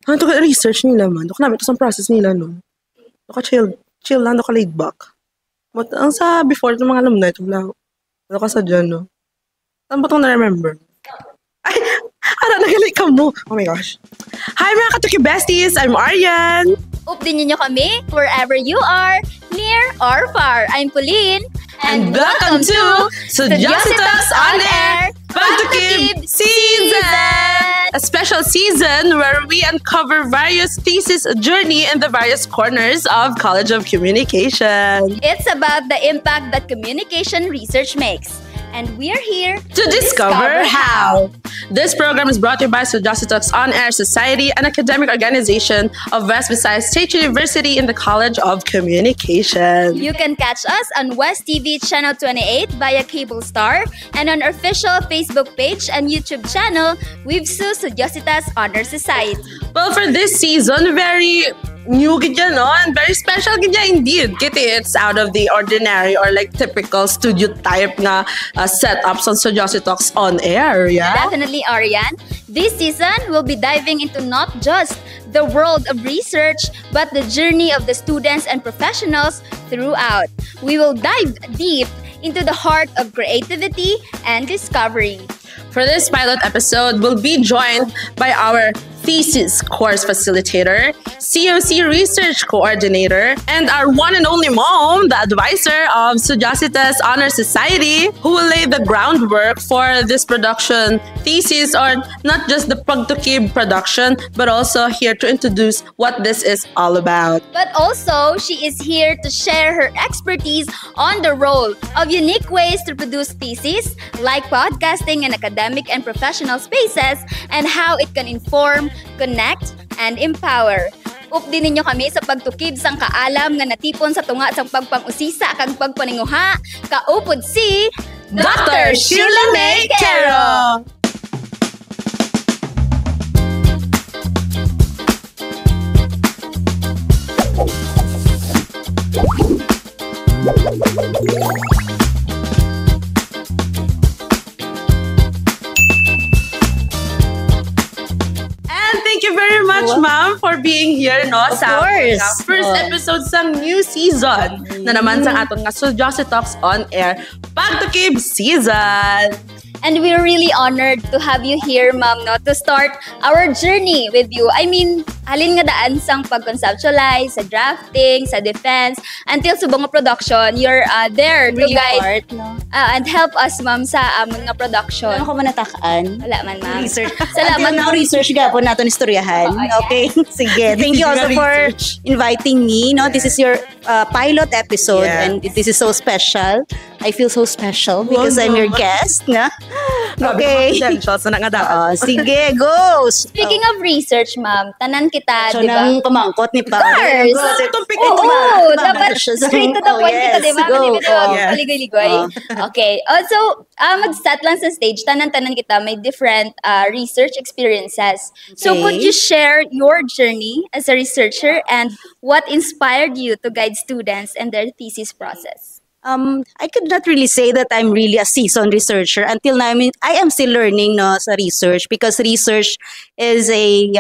Ano to research nila man? Dok namin ito sa process nila, no? Chill lang, doka laid back. But ang sa before, itong mga alumni, ito lang. Doka sa dyan, no? Saan ba itong na-remember? Ay! Nagalay ka mo! Oh my gosh. Hi mga Katuki Besties! I'm Arian! Update niyo kami wherever you are, near or far. I'm Pauline. And welcome to Sudyositas on Air Pagtukib Season! A special season where we uncover various thesis journey in the various corners of College of Communication. It's about the impact that communication research makes. And we're here to discover how. This program is brought to you by Sudyositas On Air Society, an academic organization of West Visayas State University in the College of Communication. You can catch us on West TV Channel 28 via Cable Star and on our official Facebook page and YouTube channel, WIVSU Sudyositas Honor Society. Well, for this season, very new gidya, no? And very special gidya indeed. Kiti, it's out of the ordinary or like typical studio type na setups on Sudyositas On Air, yeah? Definitely, Arian. This season, we'll be diving into not just the world of research, but the journey of the students and professionals throughout. We will dive deep into the heart of creativity and discovery. For this pilot episode, we'll be joined by our thesis course facilitator, COC research coordinator, and our one and only mom, the advisor of Sudyositas Honor Society, who will lay the groundwork for this production thesis, or not just the Pagtukib production, but also here to introduce what this is all about. But also, she is here to share her expertise on the role of unique ways to produce theses, like podcasting in academic and professional spaces, and how it can inform, connect, and empower. Updin ninyo kami sa pagtukib sang kaalam nga natipon sa tunga sang pagpangusisa kag pagpaninguha. Kaupod si Dr. Sheila May Quero. Ma'am, for being here, no? Of course. First episode sa new season na naman sa aton nga Sudyositas On Air Pagtukib Season. And we're really honored to have you here, ma'am, no, to start our journey with you. I mean, halin nga daan sang pag-conceptualize, sa drafting, sa defense, until subong nga production, you're there to really guide part, no? And help us, ma'am, sa amon nga production. Ano ko manatakaan? Wala man, ma'am. Research. Salamat. Until now, research gapon natin istoryahan. Okay, sige. Thank you also for inviting me. No, this is your pilot episode, and this is so special. I feel so special because I'm your guest, na? Okay. Sige, go! Speaking of research, ma'am, tanan kita, so, di ba? nang pamangkot ni Pa. Oo, dapat straight to the point kita, di ba? Paligoy-ligoy. Okay. Also, mag-start lang sa stage, tanan-tanan kita, may different research experiences. So, could you share your journey as a researcher and what inspired you to guide students in their thesis process? I could not really say that I'm really a seasoned researcher until now. I mean, I am still learning, no, sa research, because research is a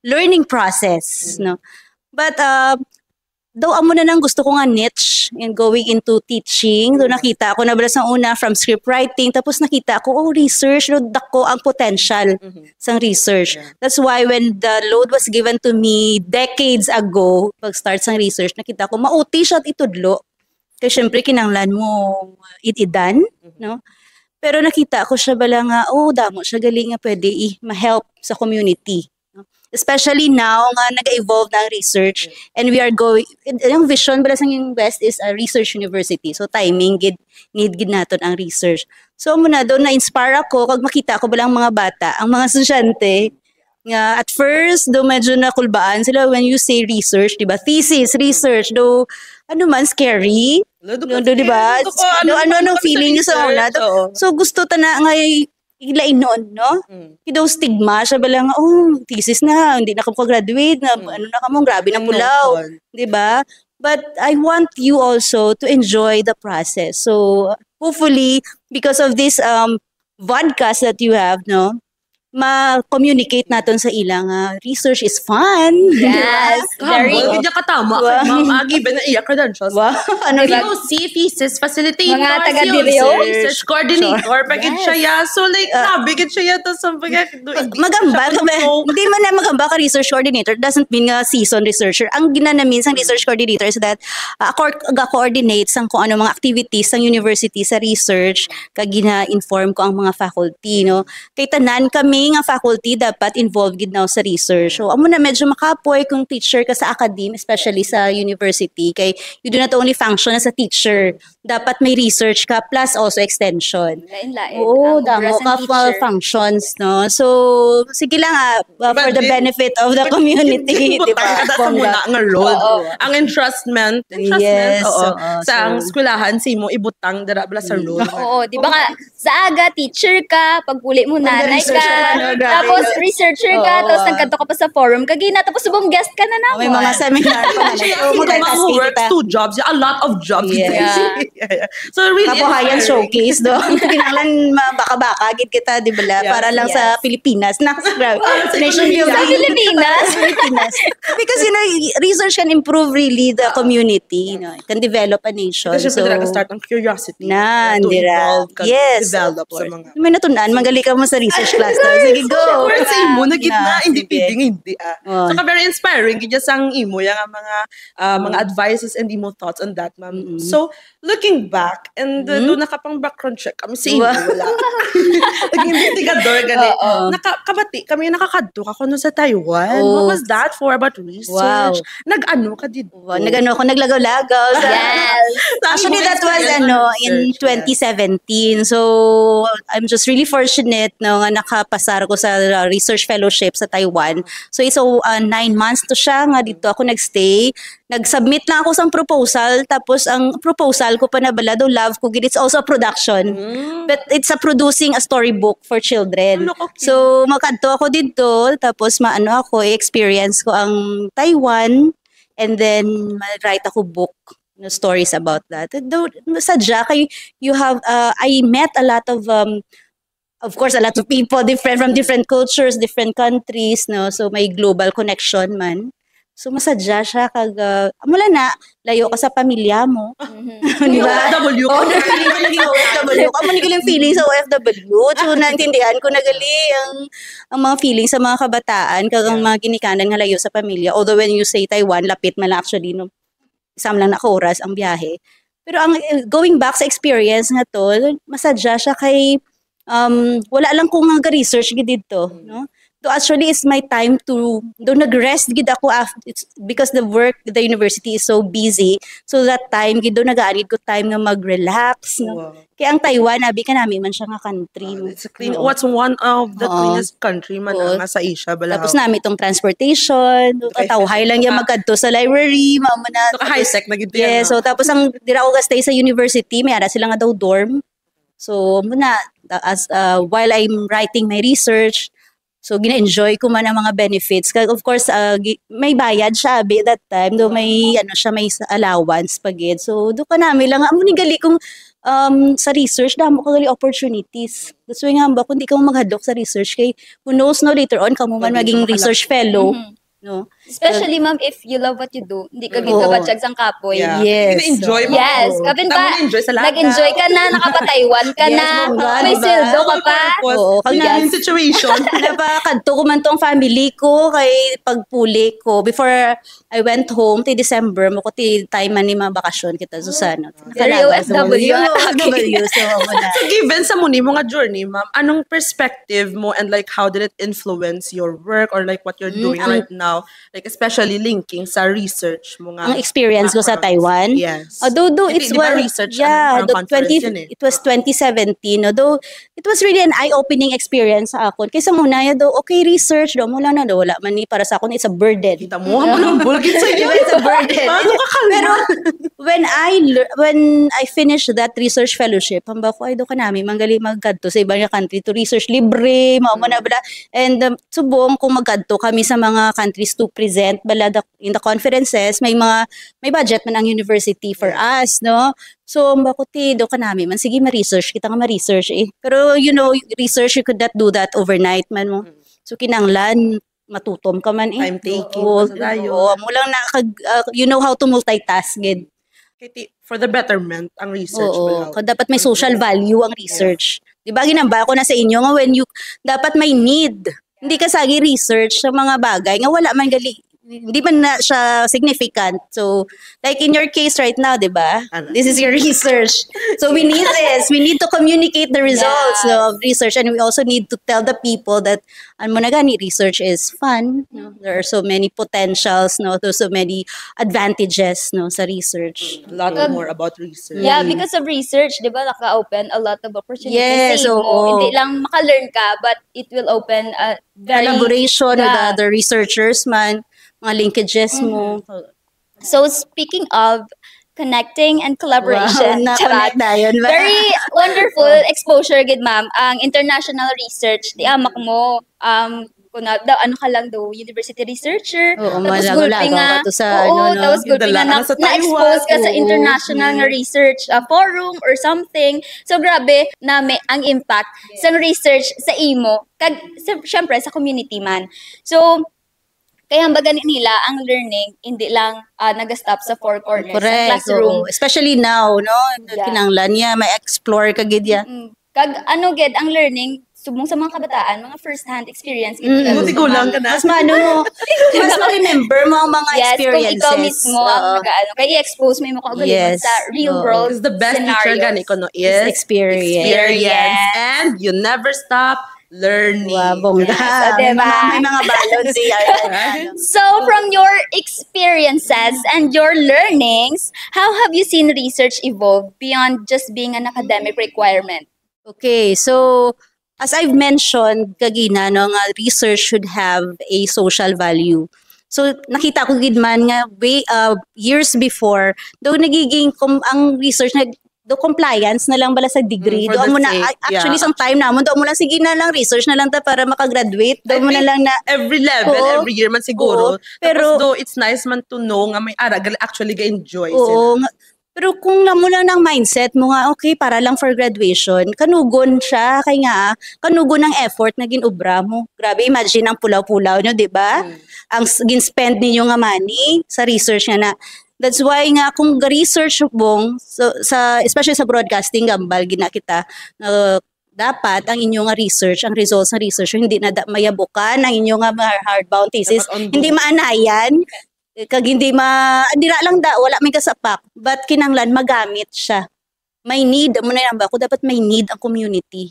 learning process, no. But though amo na nang gusto ko nga niche in going into teaching, so nakita ko na bala sa una from script writing, tapos nakita ko, oh, research, no, dako ang potential sa research. That's why when the load was given to me decades ago, pag-start sa research, nakita ko, mauti siya at itudlo. Kasi syempre, kinanglan mo idan, no? Pero nakita ko siya bala nga, oh, damo siya galing nga pwede ma-help sa community. No? Especially now nga nag-evolve na ang research, and we are going, yung vision bala sa yung West is a research university. So timing, need naton ang research. So muna doon na-inspire ako, kag makita ko balang mga bata, ang mga estudyante, nga at first, do medyo nakulbaan sila when you say research, diba? Thesis, research, do ano man, scary. Diba? Ano feeling niyo sa una? So, gusto ta na nga ilain noon, no? Daw stigma, siya ba lang, oh, thesis na, hindi na ka graduate na, ano na ka mo, grabe na pulaw. Diba? But I want you also to enjoy the process. So, hopefully, because of this podcast that you have, no? ma-communicate naton sa ilang research is fun. Yes, very. Humble, hindi ka tama. Wow. Ma'am, given na iya credentials. Wow. Ano ba? COC, thesis facilitator, Mga taga COC, Direo. research coordinator, pagid siya ya. So like, nabigid siya ya to sa Magamba ka ba? Hindi man na magamba ka research coordinator doesn't mean nga seasoned researcher. Ang ginanamin sa research coordinator is that ga-coordinate sang kung ano mga activities sang university sa research kag gina-inform ko ang mga faculty, no? Kay tanan kami nga faculty dapat involved gid now sa research. So amo na medyo makapoy kung teacher ka sa academe, especially sa university, kay you do not only function as a teacher, dapat may research ka plus also extension. Lain-lain. Oo, Ang damo obras ka ng teacher. functions, no? So, sige lang for the benefit of the community, di Butang ba? ka na sa muna nga road. Oo. Ang entrustment, Yes, oo. oo. Sa ang So- eskwelahan, si mo ibutang dara bala sa road. Oo, di ba ka, sa aga, teacher ka, pagpuli mo nanay researcher ka, ka na, grabe. tapos researcher ka, Oo, tapos nagkanto ka pa sa forum, kagina, tapos subong guest ka na naman. May mga seminar pa na. Yung mga who works 2 jobs, a lot of jobs. Yes. Yeah. So really Kabuhayan inspiring. showcase doon. Kinahanglan baka-baka gid kita, di ba? Yes, Para lang sa Pilipinas. Grabe. Sa Nation Pilipinas. Sa Pilipinas. Pilipinas. Because research can improve really the community. It can develop a nation. Kasi So, syempre start ng curiosity. na, to dira. evolve, Yes, develop of sa course. mga... May natunan, magaling ka mo sa research class na. Sige, go. Sure, sa imo, na gitna, hindi sige. pwedeng hindi. Oh. Saka very inspiring, kaya sang imo, yung mga advices and imo thoughts on that, ma'am. So, looking back, and doon nakapang background check kami sa imo, Wow. wala. Naging investigador, gani. Oo. Kabati, kami nakakadto ka kuno sa Taiwan. Oh. What was that for? About research? Wow. Nag-ano ka dito? Nagano ako, naglagaw-lagaw. Yes. Actually, that was in 2017. So, I'm just really fortunate no, nga nakapasar ko sa research fellowship sa Taiwan. So, it's 9 months to siya nga dito ako nagstay. Nag-submit lang ako sa proposal. Tapos, ang proposal ko pa na bala, though love ko, it's also a production. But it's a producing a storybook for children. Look, okay. So, makadto ako dito. Tapos, maano ako, i-experience ko ang Taiwan. And then, write ako book no stories about that. Though sadya kay you have I met a lot of course a lot of people different from different cultures, different countries, no. So may global connection man. So masadya siya kag mula na layo ka sa pamilya mo. Di ba? OFW ka. Oh, naging OFW. Amo ni galing feeling sa OFW. So naintindihan ko na gali ang mga feelings sa mga kabataan kag ang mga ginikanan nga layo sa pamilya. Although when you say Taiwan, lapit man lang actually no. Isam lang na oras ang biyahe. Pero ang going back sa experience nga to, masadya siya kay wala lang kong nga research gid dito, no? So actually it's my time to do nag-rest gid ako after it's because the university is so busy. So that time gid do nagaanid ko time nga mag-relax, no? Wow. Kaya ang Taiwan abi ka namin man siya nga country. No? It's a clean. Oo. What's one of the Oo. cleanest country man Oo. nga sa Asia bala. Tapos namin itong transportation, tawhay lang yung magkadto sa library, mama na. high tech na gid Yeah, so tapos ang dira ko stay sa university, may ara sila nga daw dorm. So muna as while I'm writing my research, so gina-enjoy ko man ang mga benefits. Of course, may bayad siya abi that time, do may may allowance pagid. So do ka namin lang amo ni gali kung sa research damo ka gali opportunities. That's why nga ba kung di ka maghadlok sa research kay who knows no later on kamo man maging research fellow, no. Especially, ma'am, if you love what you do, hindi ka Oo. gitabatsyag sang kapoy. Yeah. Yes. Enjoy mo. Yes, kapin pa, Enjoy sa lahat. nag-enjoy ka na, nakapataywan ka Yes, na, bongga, may diba? sildo ka pa. Oo, Kanya kanya- yung situation. Napakadto ko man tong family ko kay pagpuli ko before I went home ti December mo ko ti time man ni mga bakasyon kita Susana. Very OFW. OFW so ako na. So given sa muni mo nga journey, ma'am, anong perspective mo and like how did it influence your work or like what you're doing right now? Like especially linking sa research mo nga. Ang experience ko sa Taiwan. Yes. Although Hindi, it's di ba well, research, yeah, ano, the parang conference yun eh. it was 2017. Although it was really an eye-opening experience sa akon. Kaysa muna ya do okay research do mo lang na do wala man ni para sa akon it's a burden. Kita mo, ang bulgin sa iyo. It's a burden. Paano ka kalma? Pero when I finished that research fellowship, hamba ko ay do ka namin manggali magkadto sa ibang country to research libre, mao man na bala. And subong kung magkadto kami sa mga country opportunities to present bala in the conferences, may budget man ang university for us, no? So, bakuti, do ka namin man, sige, ma-research, kita nga ma-research eh. Pero, research, you could not do that overnight man mo. So, kinanglan, matutom ka man eh. Time taking. Oo, mo lang you know how to multitask, gid. For the betterment, ang research. Oo, dapat may social value ang research. Di ba, ginamba ko na sa inyo nga dapat may need. Hindi ka sagi research sa mga bagay nga wala man hindi man na siya significant. So, like in your case right now, di ba? This is your research. So, we need this. We need to communicate the results of research, and we also need to tell the people that research is fun. No? There are so many potentials, no? There's so many advantages, no, sa research. A lot more about research. Yeah, because of research, di ba, naka-open a lot of opportunities. Yes, sa imo. Hindi lang maka-learn ka, but it will open a very... collaboration with other researchers man, mga linkages mo. So, speaking of connecting and collaboration, na-connect na yun. very wonderful exposure, gid ma'am. Ang international research, di amak mo, ano ka lang daw, university researcher. Oo, tapos gulping nga, tapos gulping nga, na-expose ka sa international nga research forum or something. So, grabe, ang impact sa research sa imo, syempre, sa community man. So, kaya baga nila ang learning hindi lang nag-stop sa four corners sa classroom. Especially now, no? Kinanglan niya, may explore ka gid ya. Kag ang learning subong sa mga kabataan, mga first-hand experience. Gulang ka na. Mas ma-remember mo ang mga experiences. Kung ikaw mismo kaya i-expose mo ko sa real world because the best teacher gani ko no is experience. And you never stop learning. Yes, diba? May mga balon siya. So, from your experiences and your learnings, how have you seen research evolve beyond just being an academic requirement? Okay, so as I've mentioned kagina, no, nga research should have a social value. So, nakita ko gid man nga years before, daw nagiging ang research do compliance na lang bala sa degree. Doon mo na, actually, some time namon, doon mo lang, sige na lang, research na lang ta para makagraduate. Doon mo na lang na... Every level, every year man siguro. Pero, though, it's nice man to know nga may actually ga-enjoy sila. Pero kung namo lang ng mindset mo nga, okay, para lang for graduation, kanugon siya, kaya nga, kanugon ng effort na ginubra mo. Grabe, imagine ang pulaw-pulaw nyo, di ba? Ang gin-spend ninyo nga money sa research nga na. That's why nga kung research bong especially sa broadcasting gambal gina kita dapat ang inyong research, ang results ng research hindi na mayabukan ang inyong hardbound thesis, hindi maanayan kag hindi dira lang wala may kasapak, but kinanglan magamit siya. May need mo na yan ba? Ako dapat may need ang community.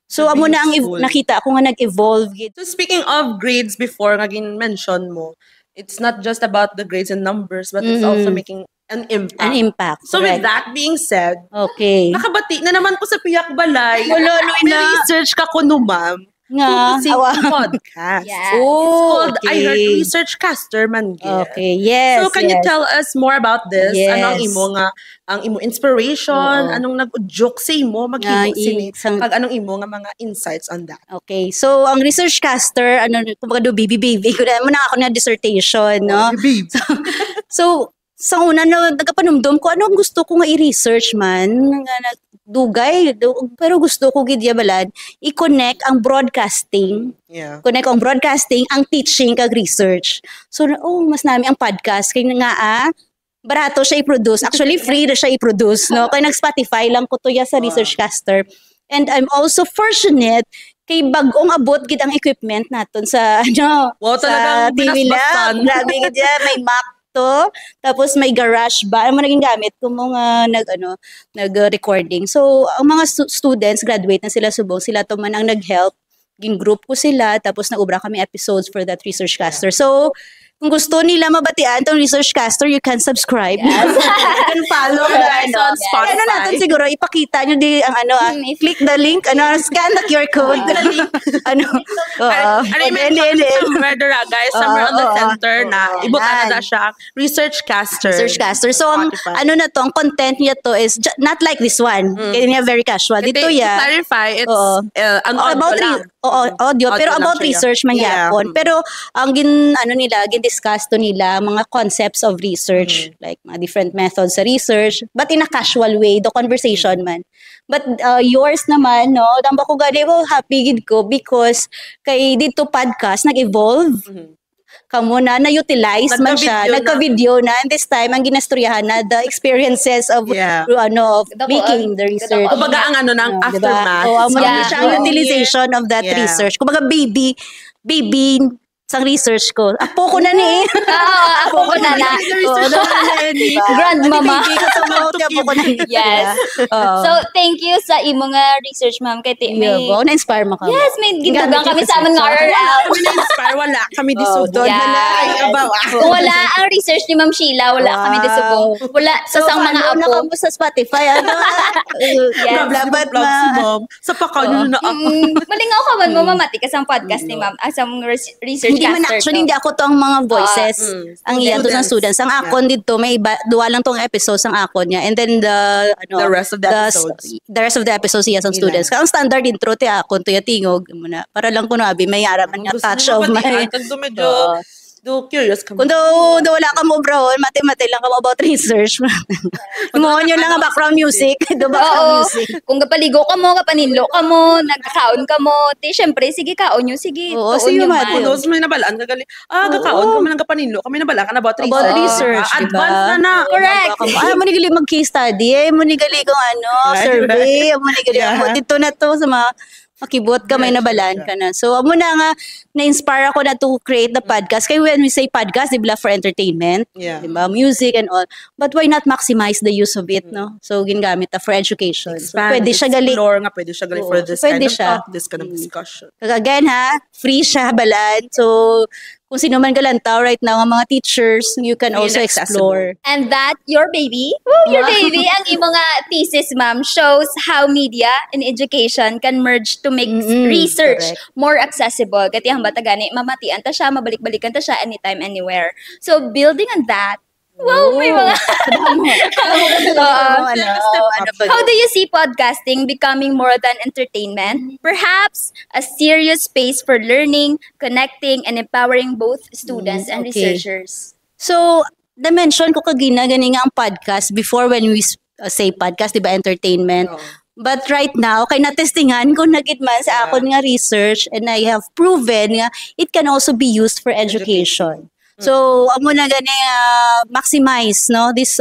So amo na ang nakita ko nga nag-evolve. So speaking of grades before nga gin-mention mo, it's not just about the grades and numbers, but it's also making an impact. An impact. So with that being said, okay. Nakabati na naman ko sa Piyak Balay. Wala, may research ka ko no, ma'am. Nga. Podcast. Yes. It's called, I Heard Researchcaster man. Okay, yes. So can you tell us more about this? Yes. Ano ang imo inspiration? Anong nag-joke sa imo? Pag anong imo nga mga insights on that? Okay, so ang Researchcaster, kumbaga baby, ko na ako na dissertation, no? So sa una nagapanumdum ko, anong gusto ko nga i-research man, dugay, pero gusto ko gidya balad, i-connect ang broadcasting, ang teaching kag research. So, mas nami ang podcast, kaya nga barato siya i-produce. Actually, free na siya i-produce, no? Kaya nag-Spotify lang ko to sa Researchcaster. And I'm also fortunate kay bagong abot gid ang equipment naton sa sa TV Lab. Grabe gid may Mac to, tapos may garage ba mo naging gamit kung mga nag-recording. So ang mga students graduate na sila subong, sila to man ang nag-help, gin group ko sila, tapos naubra kami episodes for that Researchcaster. So kung gusto nila mabatian tong Researchcaster, you can subscribe. You can follow. Guys, on Spotify. Ano natin siguro, ipakita nyo di ang click the link, scan the QR code. Somewhere there, guys, somewhere on the center na ibuka na siya Researchcaster. Researchcaster. So, ang ang content niya to is not like this one. Kaya niya very casual. Dito To clarify, it's an about audio lang. audio, pero Audio lang about siya. research man yapon. Pero ang gin-discuss to nila mga concepts of research, like mga different methods sa research, but in a casual way, the conversation man. But yours naman, no, damba ko gani ko happy gid ko because kay dito podcast nag-evolve. Kamo na-utilize man siya, nagka-video na, and this time, ang ginastoryahan na the experiences of of making the research. Kumbaga ang ng aftermath. Siya ang utilization of that research. Kumbaga baby, sang research ko. Apo ko na ni. Ako ko na na. Grandmama. Apo ko na ni. Yes. So, thank you sa imong research, ma'am. Kay na-inspire mo ka. Yes, may gintugang kami sa amon nga RL. Kami na-inspire, wala kami disudod. Kung wala ang research ni Ma'am Sheila, wala kami disubong. Wala sa sang mga apo. Follow na sa Spotify. Blablabla si ma'am. Sa pakaw nyo na ako. Malingaw ka man mo, mamati ka sa podcast ni ma'am. Asang research hindi man actually, hindi ako to ang mga voices. Ang iyan to ng students. Ang akon dito, may duwa lang tong episodes ang akon niya. And then the rest of the episodes. The rest of the episodes iya ang students. Ang standard intro ti akon to yatingog muna. Para lang kuno abi may araman nga touch of my. Kung medyo curious ka. Kung wala ka mo bro, mati-mati lang ka mo about research. Mo nyo lang ang background music. Music. Kung kapaligo ka mo, kapaninlo ka mo, nagkakaon ka mo, syempre, sige kaon nyo, sige. Oo, sige mati. Kung may nabalaan ka gali, kakaon ka man ng kapaninlo, kami nabalaan ka na about research. Advance na. Correct. Mo ni gali mag-case study, mo ni gali kung survey, mo ni gali dito na to sa mga makibot ka, may nabalaan ka na. So, amo na nga, na-inspire ako na to create the podcast. Kaya when we say podcast, diba, for entertainment, diba, music and all. But why not maximize the use of it, no? So, gingamit for education. So, pwede siya gali. Pwede siya gali for this kind of talk, this kind of discussion. Again, free siya, balan. So, kung sino man galantaw right now, ang mga teachers, you can also explore. And that, your baby, your baby, ang imong thesis, ma'am, shows how media and education can merge to make research more accessible. Kaya ang bata gani, mamatian ta siya, mabalik-balikan ta siya anytime, anywhere. So, building on that, may mga... How do you see podcasting becoming more than entertainment? Perhaps a serious space for learning, connecting, and empowering both students and researchers. So, na-mention ko kagina gani nga ang podcast before when we say podcast, diba, entertainment. But right now, kay natestingan ko nagitman sa akon nga research and I have proven nga it can also be used for education. So, amo na gani maximize these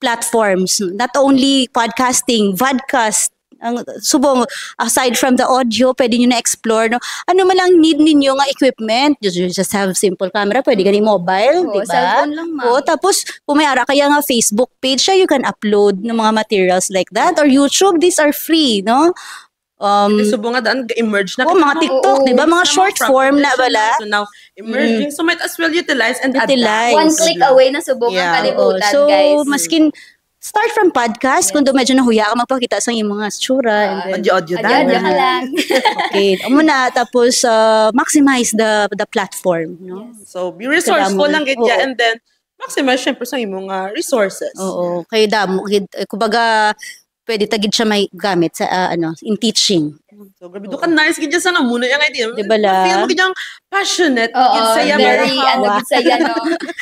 platforms. Not only podcasting, vodcast. Ang subong aside from the audio, pwede niyo na explore ano man lang need ninyo nga equipment. Just have simple camera, pwede gani mobile, di ba? Cellphone lang, ma'am. Tapos kung may ara kaya nga Facebook page, you can upload ng mga materials like that, or YouTube, these are free, no? Subo nga daan, emerge na. Mga TikTok, di ba? Mga short form na bala. So now, emerging. So might as well utilize and Utilize. One click away na subong ang kalibutan, so, guys. maskin start from podcast, kung medyo nahuya ka magpakita sa iyong mga tsura. Audio ka lang. Okay. Muna, tapos maximize the platform. No? So, be resourceful lang gitya and then maximize syempre sa iyong mga resources. Oo. Kaya damo, kumbaga, pwede tagid siya may gamit sa in teaching. So, grabe, doon ka nice gid sa nga muna yung idea. Diba la? Feel mo gid yung passionate. Very,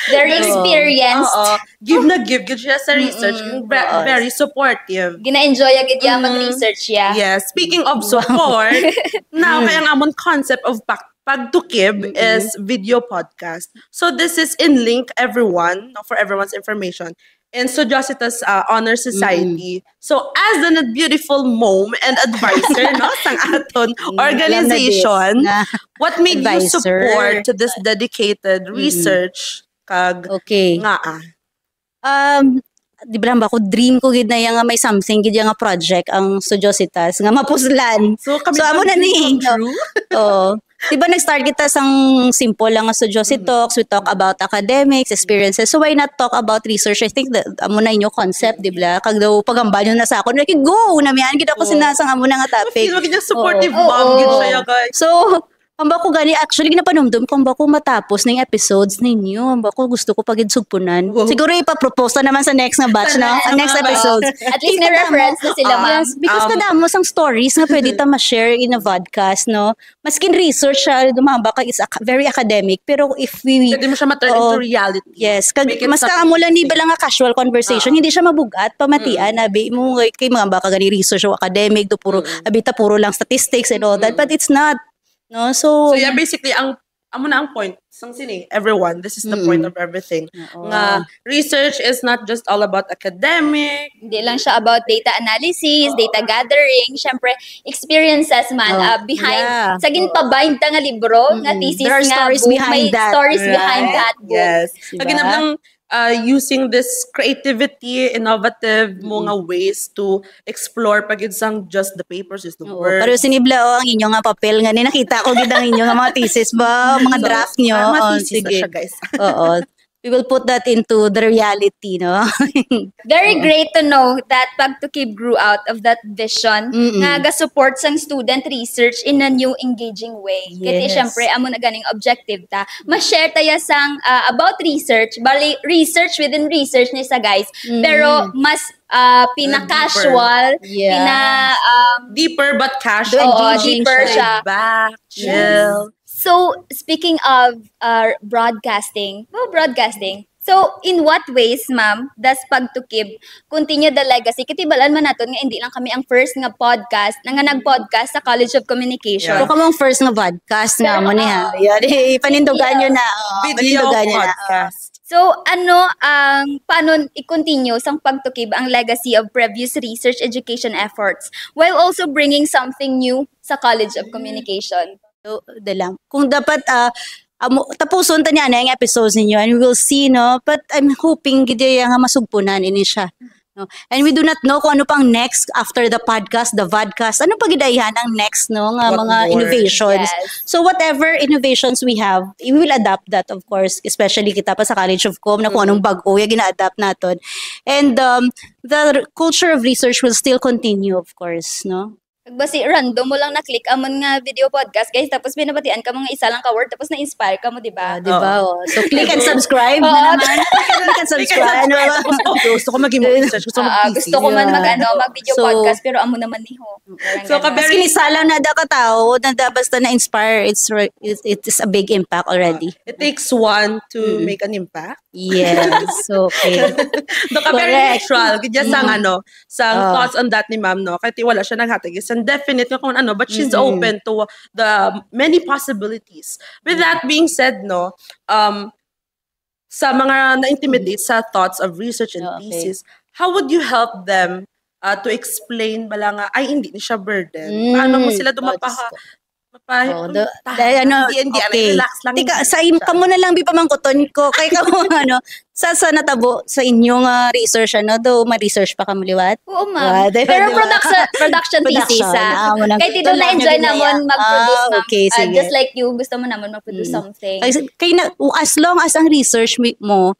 very experienced. Give gid siya sa research. Very supportive. Gina-enjoy agad yung mag-research siya. Yes. Speaking of support, now kaya ang amon concept of Pagtukib is video podcast. So this is in link everyone, for everyone's information, in Studiositas Honor Society. So as the beautiful mom and advisor sang aton organization, what made you support to this dedicated research kag nga di ba ba ko dream ko gid na nga may something gid nga project ang Studiositas nga mapuslan. So amo na ni. Diba nag-start kita sang simple lang sa Josie Talks, we talk about academics, experiences. So why not talk about research? I think that amo na inyo concept, di ba? Kag daw pagamban nyo na sa ako, like, go! Namihan kita ko sinasang amo na nga topic. Feel mo ganyan supportive mom, gid siya guys. So, ang bako gani, actually, ginapanumdum kung bako matapos ng episodes ninyo. Ang bako gusto ko pag-idsugpunan. Siguro ipapropose na naman sa next nga batch, no? Ang next episodes. At least may reference na sila, ma'am. Yes, because kadamo sang stories nga pwede ta ma-share in a podcast, no? Maskin research siya, dumamba ka, is very academic. Pero if we... Pwede mo siya ma-turn into reality. Yes. Mas kaamo lang ni lang nga casual conversation. Hindi siya mabugat, pamatian. Abi mo, kay mga baka gani research o academic, do puro, abita puro lang statistics and all that. But it's not. No, so yeah, basically amo na ang point sang sini everyone, this is the point of everything. Nga research is not just all about academic. Hindi lang siya about data analysis, data gathering, syempre experiences man behind sa ginpabind ta nga libro nga thesis there are nga stories book, behind may that. stories behind that book. Yes. Diba? Kaginam lang using this creativity, innovative mga ways to explore pagid sang just the papers is the word. Pero sinibla ang inyo nga papel nga ni nakita ko gid ang inyo nga mga thesis ba, mga draft nyo. Mga thesis na siya, guys. Oo. We will put that into the reality, no? Very great to know that Pagtukib grew out of that vision nga ga-support sang student research in a new engaging way. Kaya syempre amo na ganing objective ta. Ma-share taya sang about research, bali research within research ni sa guys. Pero mas pinaka-casual, deeper but casual. Deeper siya. Back, chill. So, speaking of broadcasting, so in what ways, ma'am, does Pagtukib continue the legacy? Katibalan man naton nga hindi lang kami ang first nga podcast, nga nag-podcast sa College of Communication. Pero kamang first nga podcast nga mo niya. Yan, panindugan nyo na. Video podcast. So, paano i-continue sang Pagtukib ang legacy of previous research education efforts while also bringing something new sa College of Communication? So, lang. Kung dapat tapuson ta niya na yung episodes ninyo and we will see, no? But I'm hoping gidi nga masugpunan ini siya. No? And we do not know kung ano pang next after the podcast, the vodcast. Ano pa gidayan ang next, no? Nga mga innovations. Yes. So whatever innovations we have, we will adapt that, of course. Especially kita pa sa College of Com na kung anong bago yung gina-adapt natin. And the culture of research will still continue, of course, no? Basi random mo lang na-click amon nga video podcast, guys. Tapos binabatian ka mga isa lang ka word. Tapos na-inspire ka mo, di ba? Di ba? So, click and subscribe na naman. Click and subscribe. Gusto ko maging research. Gusto ko man mag-video podcast, pero amo naman ni ho. So, Maski ni Salam na da ka tao, na basta na-inspire, it is a big impact already. It takes one to make an impact. Yes. Okay. Very natural. Kaya sang thoughts on that ni ma'am, no? Kahit wala siya naghatag. Isang definite kung ano, but she's open to the many possibilities. With that being said, no, sa mga na-intimidate sa thoughts of research and thesis, how would you help them to explain bala nga, ay, hindi siya burden? Paano mo sila okay. Relax lang. Tika, kamo na lang pamangkuton ko. Kay kamo sa natabo sa inyong research, do ma-research pa kamo liwat? Oo, ma'am. Pero production thesis, kaya tito na-enjoy namon mag-produce, ma'am. Okay, sige. Just like you, gusto mo namon mag-produce something. Kaya as long as ang research mo,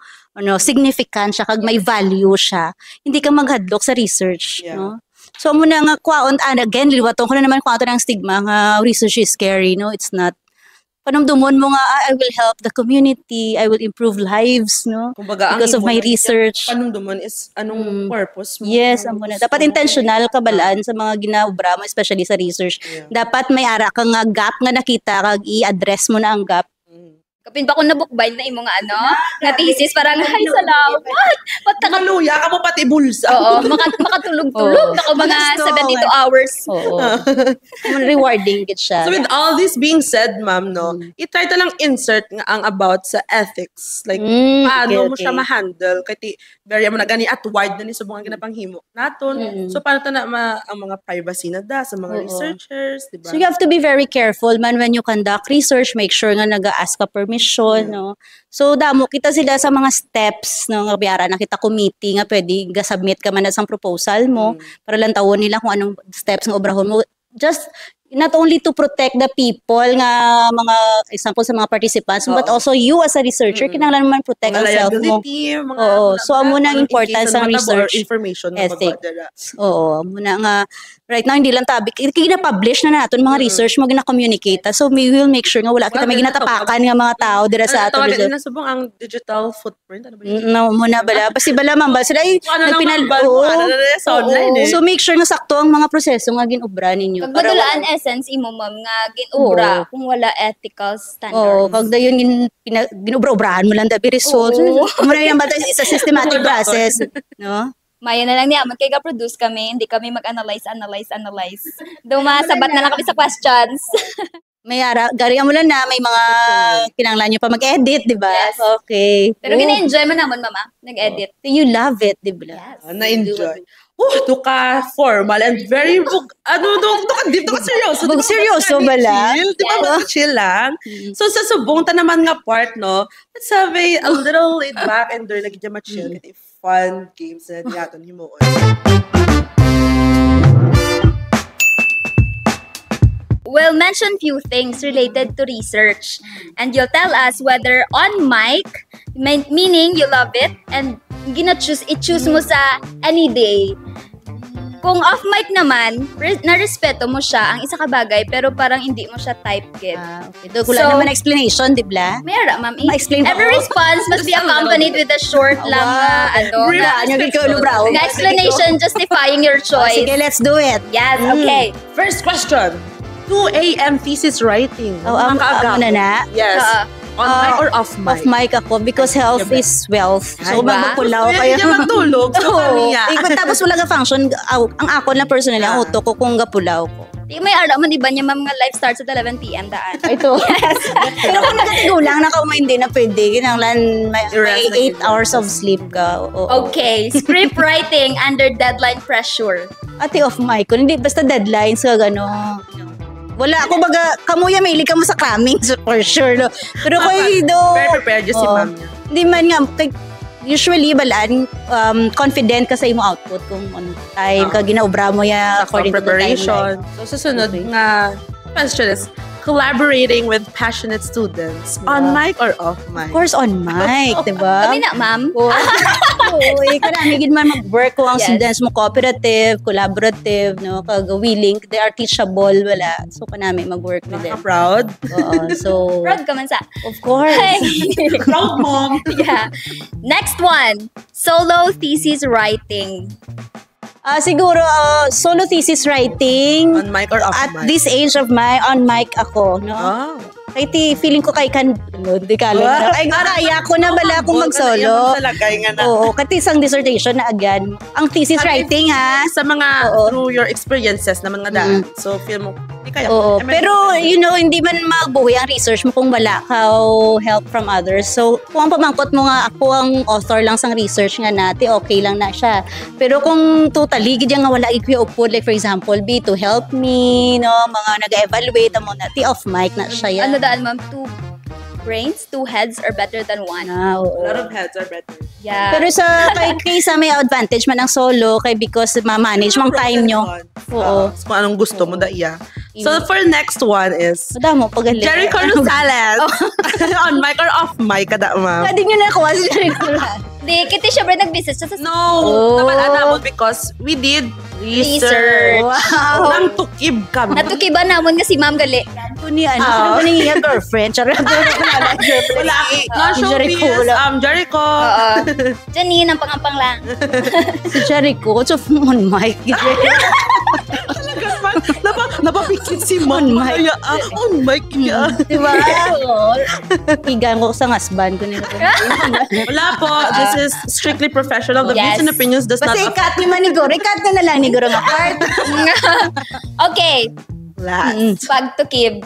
significant siya, kag may value siya, hindi ka maghadlok sa research, no? So, muna nga kwaon, again, liwatong ko na naman kwaon ng stigma nga research is scary, no? It's not. Panumdumon mo nga, I will help the community, I will improve lives, no? Kumbaga, because of my research. Panumdumon is anong purpose mo? Yes, muna. Dapat intentional ka balaan sa mga ginabra mo, especially sa research. Dapat may ara ka nga gap nga nakita, kag i-address mo na ang gap. Kapin pa ko nabukbayin na imo nga thesis, parang, ay, salamat! Maluya ka mo pati bulsa. Oo, makatulog-tulog na ko mga 72 hours. Oo. Rewarding it siya. So with all this being said, ma'am, no, i-try ta lang insert nga ang about sa ethics. Like, paano mo siya ma-handle? Kaya very mo na gani at wide na ni sa mga ginapanghimo naton. So, paano ta na ang mga privacy na sa mga researchers, di ba? So, you have to be very careful, man, when you conduct research. Make sure nga nag-ask ka permission, no? So, damo kita sila sa mga steps, no? Nga biyara na kita committee nga pwede submit ka man na sa proposal mo para lang tawon nila kung anong steps nga obrahon mo. Just not only to protect the people nga mga example sa mga participants but also you as a researcher kinahanglan man protect ang self mo. So amo na ang importance ng research information ethic. Amo na nga right now hindi lang tabi kina-publish na naton mga research mo gina-communicate. So we will make sure nga wala kita may ginatapakan nga mga tao dira sa aton research. Ano subong ang digital footprint ano ba yun? No muna bala basi bala man ba sila so make sure nga sakto ang mga proseso nga ginobra ninyo. Pagbadulaan essence imo ma'am nga ginobra kung wala ethical standards. Kag dayon ginobra-obrahan mo lang dabi result. Mo na yan ba isa systematic process, no? Maya na lang niya, kay ga-produce kami, hindi kami mag-analyze. Dumasabat na lang kami sa questions. May gari mo lang na may mga kinanglan nyo pa mag-edit, di ba? Yes. Okay. Pero gina-enjoy mo naman, mama, nag-edit. You love it, di ba? Yes. Na-enjoy. Ito ka formal and very deep, ito ka seryoso. Seryoso ba lang? Di ba chill lang? So sa subong ta naman nga part, no? Let's have a little laid back and there lagi dyan ma-chill. Kaya fun games na diyaton himuon. We'll mention few things related to research. And you'll tell us whether on mic, meaning you love it, and i-choose mo sa any day. Kung off mic naman, na-respeto mo siya, ang isa ka bagay, pero parang hindi mo siya type kid. Okay. Doon wala naman explanation, di ba? Mayroon, ma'am. Ma-explain Every response must be accompanied with a short lang na explanation justifying your choice. Sige, let's do it. Yes, okay. First question. 2 a.m. thesis writing. Amo na. Yes. On mic or off mic? Off mic ako because health is wealth. So, magpulaw kayo. Hindi matulog. Tapos wala ka function. Ang ako na personally, ang uto ko kung gapulaw ko. Di may araw man, iba niya ma'am nga live starts at 11 p.m. daan. Ito. Yes. Pero kung nagatigo lang, hindi na pwede. Kinanglan, may 8 hours of sleep ka. Okay. Script writing under deadline pressure. Ate off mic ko. Hindi, basta deadlines ka gano'n. Wala ako baga, kamuya mahilig ka mo sa cramming for sure. No? Pero very prepared yung si ma'am niya. Hindi man nga, usually balaan, confident ka sa imo output kung on time ka ginaobra mo ya according to the timeline. So susunod nga question is, collaborating with passionate students, on mic or off mic? Of course, on mic, diba? Kami na, ma'am. Kanami gid man mag-work ko ang students mo cooperative, collaborative, no, willing, they are teachable, wala. So kanami mag-work with them. Proud? So proud ka man sa. Of course. Proud mom. Yeah. Next one, solo thesis writing. Siguro, solo thesis writing. On mic or off mic? At this age of on mic ako, no? Kaya feeling ko kay di ka lang. Ay, kaya ko na bala kung mag-solo. Oo, kasi isang dissertation na agad. Ang thesis writing, ha? Sa mga, through your experiences na mga daan. So, feel mo, di kaya. Pero, hindi man magbuhay ang research mo kung wala ka help from others. So, kung ang pamangkot mo nga, ako ang author lang sang research nga natin, okay lang na siya. Pero kung totally, gidya nga wala ikwi-upod, like for example, be to help me, no, mga nag-evaluate mo na, off mic na siya yan. Ano daan, ma'am? 2 brains, 2 heads are better than 1. A lot of heads are better. Yeah. Pero kaysa may advantage man ang solo, because ma-manage mong time nyo. Oo. Kung anong gusto mo, iya. So, for next one is, Jericho Rosales. On mic or off mic, kada ma'am? Pwede nyo na kuha si Jericho. Di, kita syempre nag-business siya sa... No, naman because we did research. Wow. Nang tukib kami. Natukiban namon nga si Ma'am Gali. Sino ko niya girlfriend? Charot. Wala. Jericho. Jericho. Janine, ang pangampang lang. Si Jericho. So, on mic. Napapikit si Mon mic. On mic. Diba? Higan ko sa husband ko nila. Wala po. This is strictly professional. The views and opinions does not... Basta ikat ni Manigoro. Ikat na lang ni Goro nga part. Okay. Last. Pagtukib.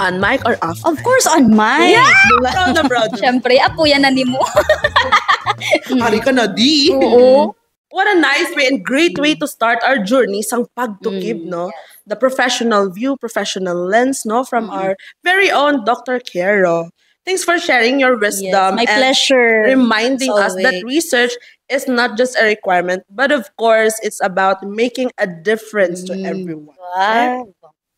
On mic or off? Of course, on mic. Yeah! Diba? Proud na proud. Siyempre, apo yan na ni mo. Hari ka na, di. Oo. What a nice way and great way to start our journey sang pagtukib, no? The professional view, professional lens, no? From our very own Dr. Kero. Thanks for sharing your wisdom. My pleasure. Reminding us that research is not just a requirement, but of course, it's about making a difference to everyone. Wow.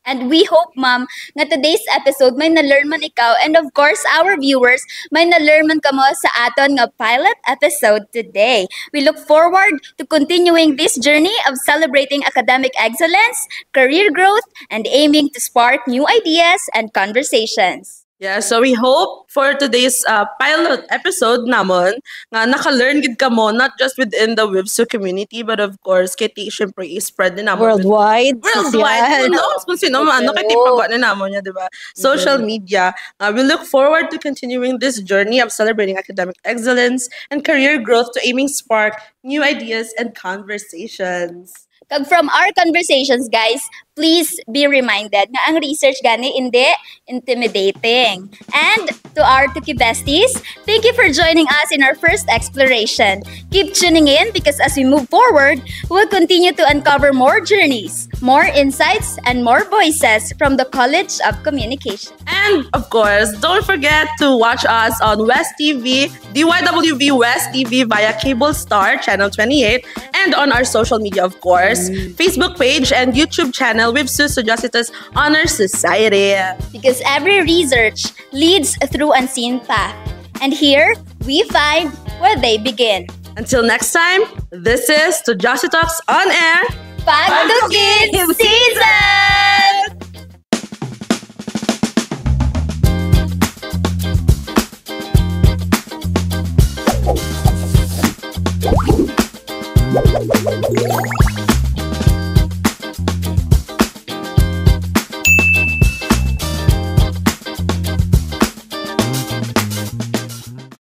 And we hope, ma'am, nga today's episode may na-learn man ikaw and of course our viewers may na-learn man kamo sa aton nga pilot episode today. We look forward to continuing this journey of celebrating academic excellence, career growth, and aiming to spark new ideas and conversations. Yeah, so we hope for today's pilot episode namon nga naka-learn gid kamo not just within the Websu community but of course kay syempre i-spread din namon Worldwide. worldwide. Who knows kung sino man ano kay tipagawa na namon niya, di ba? Social media. We look forward to continuing this journey of celebrating academic excellence and career growth to aiming spark new ideas and conversations. Kag from our conversations, guys, please be reminded na ang research gani hindi intimidating. And to our Tuki Besties, thank you for joining us in our first exploration. Keep tuning in because as we move forward, we'll continue to uncover more journeys, more insights, and more voices from the College of Communication. And of course, don't forget to watch us on West TV, DYWV West TV via Cable Star Channel 28, and on our social media, of course, Facebook page and YouTube channel Websu Sojositas Honor Society. Because every research leads through unseen path. And here, we find where they begin. Until next time, this is Sojositas on Air. Pagtukin Season!